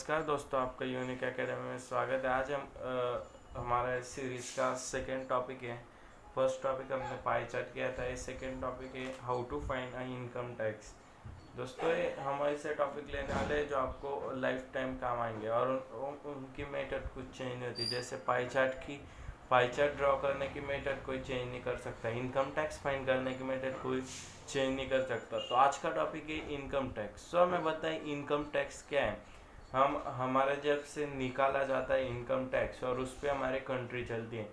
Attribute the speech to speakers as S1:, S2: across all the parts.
S1: नमस्कार दोस्तों, आपका यूनिक एकेडमी में स्वागत है। आज हम हमारा इस सीरीज का सेकेंड टॉपिक है। फर्स्ट टॉपिक हमने पाई चार्ट किया था, ये सेकेंड टॉपिक है how to find income tax. दोस्तों ये हम ऐसे टॉपिक लेने वाले हैं जो आपको लाइफ टाइम काम आएंगे और उनकी मेथड कुछ चेंज नहीं होती। जैसे पाई चार्ट ड्रॉ करने की मेथड कोई चेंज नहीं कर सकता, इनकम टैक्स फाइंड करने की मेथड कोई चेंज नहीं कर सकता। तो आज का टॉपिक है इनकम टैक्स। सो हमें बताएं इनकम टैक्स क्या है। हमारे जब से निकाला जाता है इनकम टैक्स और उस पर हमारी कंट्री चलती है।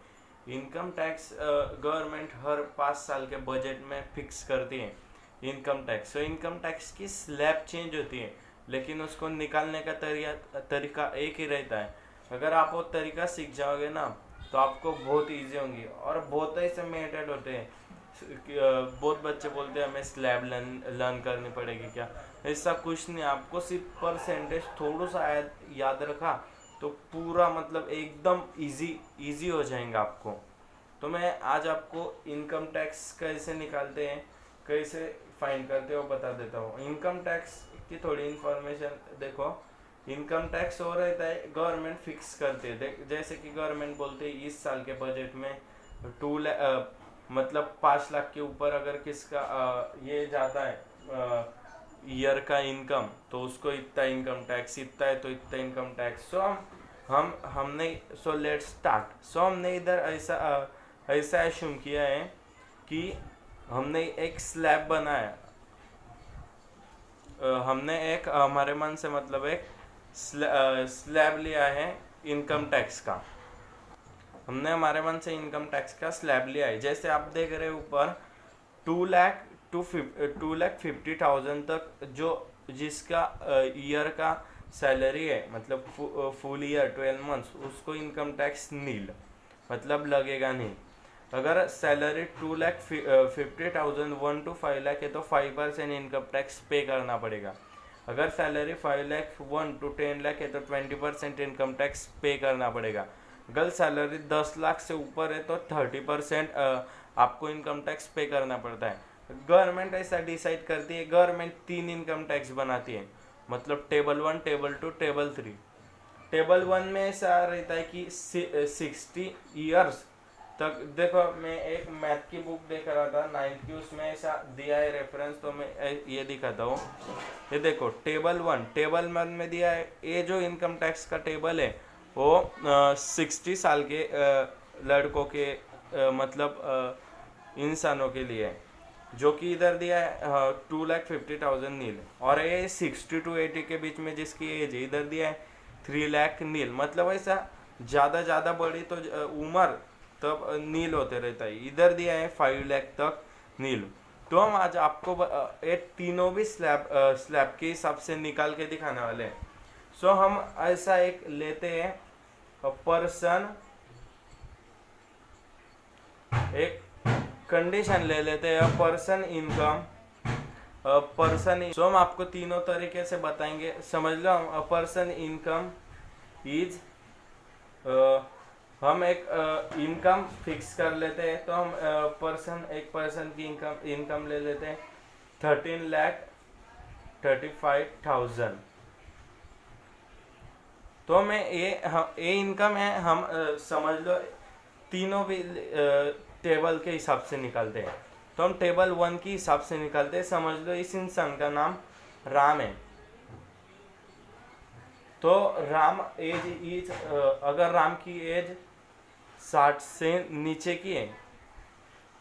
S1: इनकम टैक्स गवर्नमेंट हर 5 साल के बजट में फिक्स करती है इनकम टैक्स। तो इनकम टैक्स की स्लैब चेंज होती है, लेकिन उसको निकालने का तरीका एक ही रहता है। अगर आप वो तरीका सीख जाओगे ना तो आपको बहुत ईजी होंगी। और बहुत ऐसे मेथड होते हैं, बहुत बच्चे बोलते हैं हमें स्लैब लर्न करनी पड़ेगी, क्या ऐसा कुछ नहीं। आपको सिर्फ परसेंटेज थोड़ा सा याद रखा तो पूरा मतलब एकदम इजी हो जाएगा आपको। तो मैं आज आपको इनकम टैक्स कैसे निकालते हैं, कैसे फाइंड करते हो बता देता हूँ। इनकम टैक्स की थोड़ी इन्फॉर्मेशन देखो। इनकम टैक्स हो रहता है, गवर्नमेंट फिक्स करती है। जैसे कि गवर्नमेंट बोलते है इस साल के बजट में 5 लाख के ऊपर अगर किसका ये जाता है ईयर का इनकम, तो उसको इतना इनकम टैक्स, इतना है तो इतना इनकम टैक्स। सो हमने सो लेट्स स्टार्ट। सो हमने इधर ऐसा एश्यूम किया है कि हमने एक स्लैब बनाया। हमने एक हमारे मन से मतलब एक स्लैब लिया है इनकम टैक्स का। हमने हमारे मन से इनकम टैक्स का स्लैब लिया है। जैसे आप देख रहे हो ऊपर 2,50,000 तक जो जिसका ईयर का सैलरी है, मतलब फुल ईयर 12 मंथ्स, उसको इनकम टैक्स नील मतलब लगेगा नहीं। अगर सैलरी 2,50,000 1 to 5 लाख है तो 5% इनकम टैक्स पे करना पड़ेगा। अगर सैलरी 5 लाख 1 to 10 लाख है तो 20% इनकम टैक्स पे करना पड़ेगा। अगर सैलरी 10 लाख से ऊपर है तो 30% आपको इनकम टैक्स पे करना पड़ता है। गवर्नमेंट ऐसा डिसाइड करती है। गवर्नमेंट 3 इनकम टैक्स बनाती है, मतलब टेबल 1, टेबल 2, टेबल 3। टेबल 1 में ऐसा रहता है कि 60 ईयर्स तक। देखो मैं एक मैथ की बुक देख रहा था 9th की, उसमें ऐसा दिया है रेफरेंस, तो मैं ये दिखाता हूँ। ये देखो टेबल 1 में दिया है। ये जो इनकम टैक्स का टेबल है वो 60 साल के लड़कों के इंसानों के लिए है, जो कि इधर दिया है 2,50,000 नील। और ये 60 to 80 के बीच में जिसकी एज है, इधर दिया है 3 लाख नील। मतलब ऐसा ज़्यादा बड़ी तो उम्र तब नील होते रहता है। इधर दिया है 5 लाख तक नील। तो हम आज आपको ये तीनों भी स्लैब के हिसाब से निकाल के दिखाने वाले हैं। सो हम ऐसा एक लेते हैं पर्सन, एक कंडीशन ले लेते हैं पर्सन इनकम। सो हम आपको तीनों तरीके से बताएंगे, समझ लो। हम पर्सन इनकम इज हम एक इनकम फिक्स कर लेते हैं। तो हम एक पर्सन की इनकम ले लेते हैं 13,35,000। तो मैं ये इनकम है, हम समझ लो तीनों भी टेबल के हिसाब से निकालते हैं। तो हम टेबल 1 के हिसाब से निकालते हैं। समझ लो इस इंसान का नाम राम है। तो राम एज अगर राम की एज 60 से नीचे की है,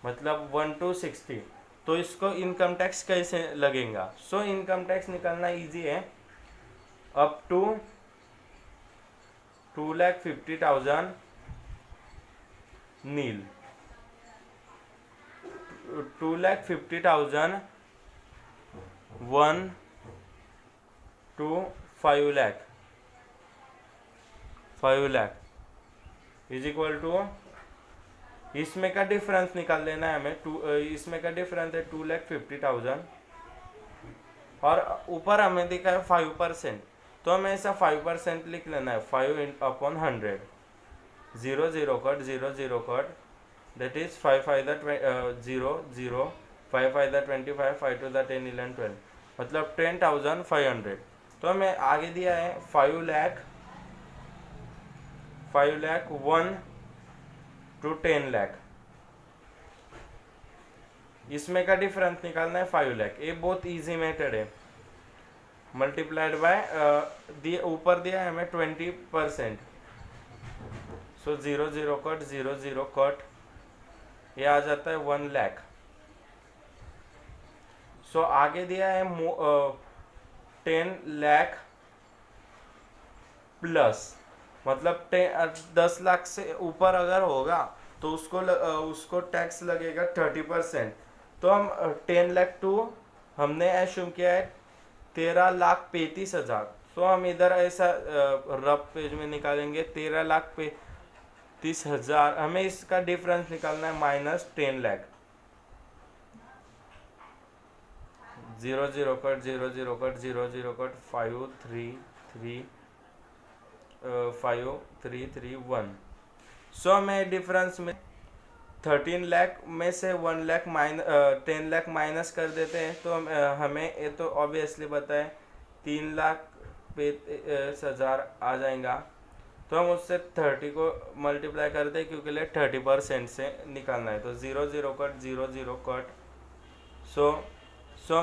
S1: मतलब 1 to 60, तो इसको इनकम टैक्स कैसे लगेगा। सो इनकम टैक्स निकालना इजी है। Up to 2,50,000 nil, 2,50,000 1 to 5 lakh is equal to, इसमें का डिफरेंस निकाल लेना है हमें। इसमें का डिफरेंस है 2,50,000 और ऊपर हमें दिखा है 5%। तो हमें ऐसा 5% लिख लेना है। 5/100, 0 कट 0 कट, दैट इज 5 5 0 0, 5 5 25, 5 2 10 11 12, मतलब 10,500। तो हमें आगे दिया है 5 लाख 1 to 10 लाख, इसमें का डिफरेंस निकालना है 5 लाख। ये बहुत इजी मेथड है। मल्टीप्लाइड बाय ऊपर दिया है हमें 20%, सो 0 0 कट 0 0 कट, ये आ जाता है 1 लाख। सो आगे दिया है 10 लाख प्लस, मतलब 10 लाख से ऊपर अगर होगा तो उसको टैक्स लगेगा 30%। तो हम 10 लाख टू हमने एश्यूम किया है 13,35,000। तो हम इधर ऐसा रफ पेज में निकालेंगे 13,35,000। हमें इसका डिफरेंस निकालना है minus 10 lakh. 0 0 cut 0 0 cut 0 0 cut 5 3 3 5 3 3 1। सो हमें डिफरेंस में 13 लाख में से 1 लाख 10 लाख माइनस कर देते हैं। तो हमें ये तो ऑब्वियसली पता है 3,35,000 आ जाएगा। तो हम उससे 30 को मल्टीप्लाई करते हैं क्योंकि 30% से निकालना है। तो 0 0 कट 0 0 कट, सो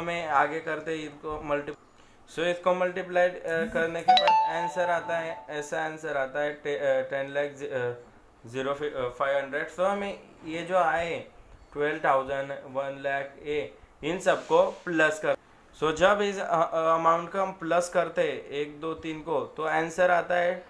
S1: में आगे करते हैं इसको मल्टीप्लाई करने के बाद आंसर आता है, ऐसा आंसर आता है 10 लाख 500। तो हमें ये जो आए 12,000 1 लाख इन सबको प्लस कर। सो जब इस अमाउंट को हम प्लस करते हैं 1 2 3 को, तो आंसर आता है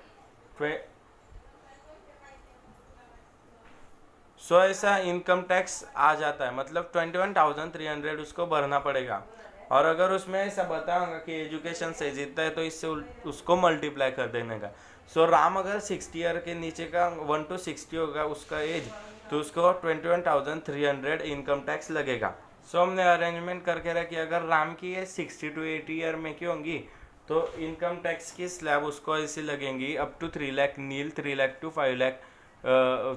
S1: सो ऐसा इनकम टैक्स आ जाता है, मतलब 21,300 उसको भरना पड़ेगा। और अगर उसमें ऐसा बताऊंगा कि एजुकेशन से जीतता है तो इससे उसको मल्टीप्लाई कर देने का। सो राम अगर 60 ईयर के नीचे का 1 to 60 होगा उसका एज, तो उसको 21,300 इनकम टैक्स लगेगा। सो हमने अरेंजमेंट करके रखी, अगर राम की एज 60 to 80 ईयर में की होंगी तो इनकम टैक्स की स्लैब उसको ऐसी लगेंगी up to 3 lakh nil, 3 lakh to 5 lakh,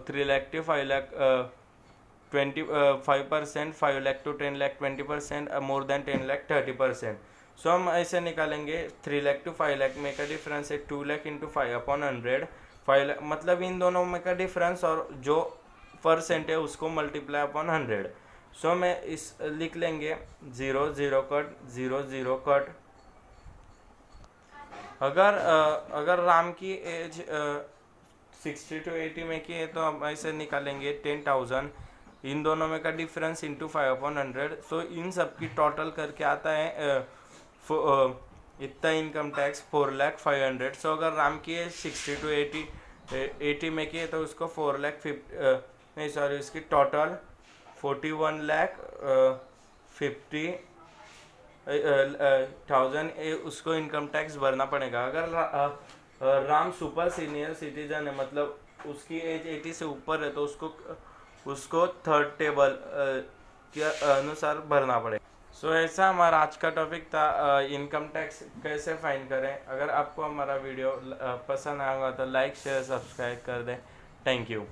S1: 3 lakh to 5 lakh 25%, 5 lakh to 10 lakh 20%, more than 10 lakh 30%। So हम ऐसे निकालेंगे 3 लाख टू 5 लाख में का डिफरेंस है 2 लाख इंटू 5/100। 5 लाख मतलब इन दोनों में का डिफरेंस और जो परसेंट है उसको मल्टीप्लाई अपॉन 100। सो मैं इस लिख लेंगे 0 0 कट 0 0 कट। अगर राम की एज 60 to 80 में की है तो हम ऐसे निकालेंगे 10,000, इन दोनों में का डिफरेंस इंटू 5/100। सो इन सब की टोटल करके आता है इतना इनकम टैक्स 4,500,000। सो अगर राम की है 60 to 80 में की है तो उसको 4,50,000 इसकी टोटल 41,50,000 उसको इनकम टैक्स भरना पड़ेगा। अगर राम सुपर सीनियर सिटीजन है, मतलब उसकी एज 80 से ऊपर है, तो उसको थर्ड टेबल के अनुसार भरना पड़ेगा। सो ऐसा हमारा आज का टॉपिक था, इनकम टैक्स कैसे फाइन करें। अगर आपको हमारा वीडियो पसंद आएगा तो लाइक शेयर सब्सक्राइब कर दें। Thank you.